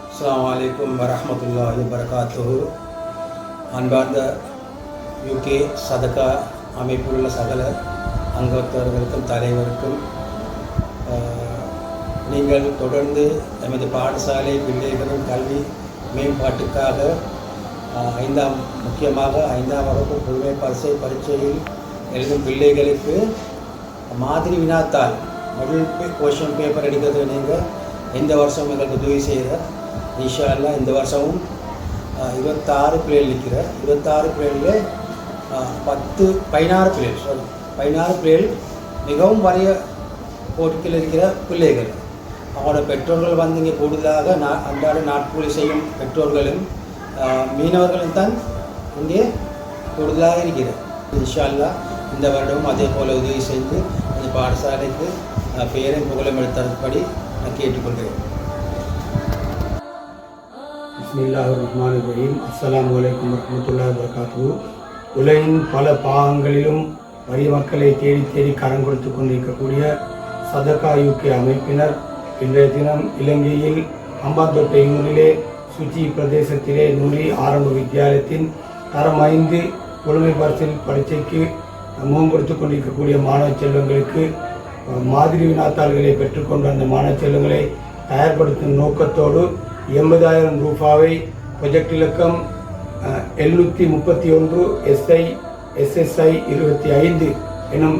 அஸ்ஸலாமு அலைக்கும் வரஹ்மத்துல்லாஹி வபரகாத்துஹு. அன்பார்ந்த யூகே சதகா அமைப்புள்ள சகல அங்கத்தவர்களுக்கும் தலைவருக்கும், நீங்கள் தொடர்ந்து எமது பாடசாலை பிள்ளைகளின் கல்வி மேம்பாட்டுக்காக முக்கியமாக 5ஆம் வகுப்பு புதுமை பரீட்சையில் எழுதும் பிள்ளைகளுக்கு மாதிரி வினாத்தாள் முதல் கொஷின் பேப்பர் எடுக்கிறது நீங்கள் இந்த வருஷம் எங்களுக்கு உதவி செய்கிற இன்ஷா அல்லாஹ். இந்த வருஷமும் 26 பிள்ளைகள் இருக்கிற 26 பிள்ளைகளில் 16 பிள்ளைகள் மிகவும் வறிய போட்டியில் இருக்கிற பிள்ளைகள். அவங்களோட பெற்றோர்கள் வந்து இங்கே கூடுதலாக அன்றாட நாட்கூலி செய்யும் பெற்றோர்களும் மீனவர்களும் தான் இங்கே கூடுதலாக இருக்கிறது. இன்ஷா அல்லாஹ் இந்த வருடமும் அதே போல் உதவி செய்து இந்த பாடசாலைக்கு பெயரை புகழும் எடுத்தபடி நான் கேட்டுக்கொள்கிறேன். பிஸ்மில்லாஹிர்ரஹ்மானிர்ரஹீம். அஸ்ஸலாமு அலைக்கும் வரஹ்மத்துல்லாஹி வபரகாத்துஹு. உலகின் பல பாகங்களிலும் வறிய மக்களை தேடி தேடி கரம் கொடுத்து கொண்டிருக்கக்கூடிய சதகா யூகே அமைப்பினர் இன்றைய தினம் இலங்கையில் அம்பாந்தோட்டை ஊரிலே சுச்சி பிரதேசத்திலே நூரி ஆரம்ப வித்தியாலயத்தின் தரம் 5 புலமை பரிசில் பரீட்சைக்கு முகம் கொடுத்து கொண்டிருக்கக்கூடிய மாணவ செல்வங்களுக்கு மாதிரி வினாத்தாள்களை பெற்றுக்கொண்ட அந்த மாணவ செல்வங்களை தயார்படுத்தும் நோக்கத்தோடு 80,000 ரூபாவை ப்ரொஜெக்ட் இலக்கம் 731 SSI 25 எனும்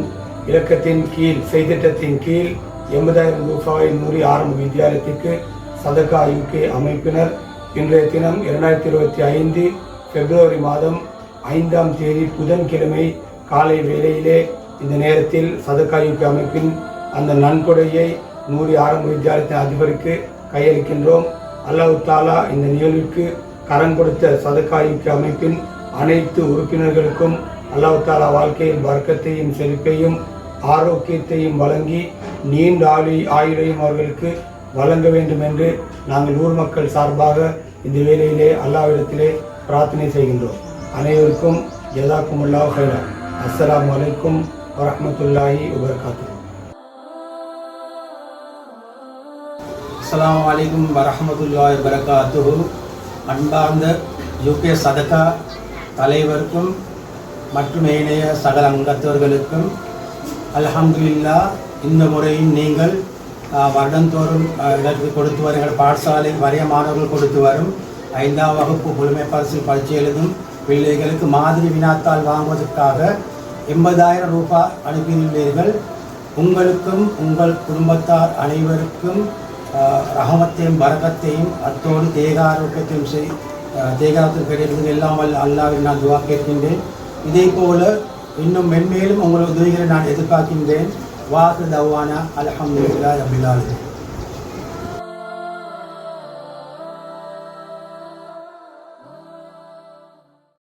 இலக்கத்தின் கீழ் செய்திட்டத்தின் கீழ் 80,000 ரூபாவை நூறி ஆரம்ப வித்தியாலயத்திற்கு சதகா யூகே அமைப்பினர் இன்றைய தினம் 2025 பிப்ரவரி மாதம் 5ஆம் தேதி புதன்கிழமை காலை வேளையிலே இந்த நேரத்தில் சதகா யூகே அமைப்பின் அந்த நன்கொடையை நூறி ஆரம்ப வித்தியாலயத்தின் அதிபருக்கு கையளிக்கின்றோம். அல்லாஹ் தாலா இந்த நிகழ்வுக்கு கரம் கொடுத்த சதகா யூகே அமைப்பின் அனைத்து உறுப்பினர்களுக்கும் அல்லாஹ் தாலா வாழ்க்கையில் வர்க்கத்தையும் செழிப்பையும் ஆரோக்கியத்தையும் வழங்கி நீண்ட ஆயுளையும் அவர்களுக்கு வழங்க வேண்டும் என்று நாங்கள் ஊர் மக்கள் சார்பாக இந்த வேளையிலே அல்லாஹ்விடத்திலே பிரார்த்தனை செய்கின்றோம். அனைவருக்கும் ஜஸாக்குமுல்லாஹு ஹைரன். அஸ்ஸலாமு அலைக்கும் வரஹ்மத்துல்லாஹி வபரகாத்துஹு. அஸ்ஸலாமு அலைக்கும் வரஹ்மத்துல்லாஹி வபரகாத்துஹு. அன்பார்ந்த யூகே சதகா தலைவருக்கும் மற்றும் ஏனைய சகல அங்கத்தவர்களுக்கும் அல்ஹம்துலில்லாஹ். இந்த முறையும் நீங்கள் வருடந்தோறும் இதற்கு கொடுத்து வரும் எங்கள் பாடசாலை வறிய மாணவர்கள் கொடுத்து வரும் 5ஆம் வகுப்பு புலமை பரிசில் பரீட்சை எழுதும் பிள்ளைகளுக்கு மாதிரி வினாத்தாள் வாங்குவதற்காக 80,000 ரூபாய் அனுப்பியுள்ளீர்கள். உங்களுக்கும் உங்கள் குடும்பத்தார் அனைவருக்கும் ரஹமத்தையும் பரக்கத்தையும் அத்தோடு தேகாரோக்கியத்தையும் தேகாரத்தில் கிடைக்கிறது எல்லாம் அல்லாஹ்வை நான் துவா கேட்கின்றேன். இதே போல இன்னும் மென்மேலும் உங்கள் உதவிகளை நான் எதிர்பார்க்கின்றேன். வாக்கு தவானா அல்ஹம்துலில்லாஹி ரப்பில் ஆலமீன்.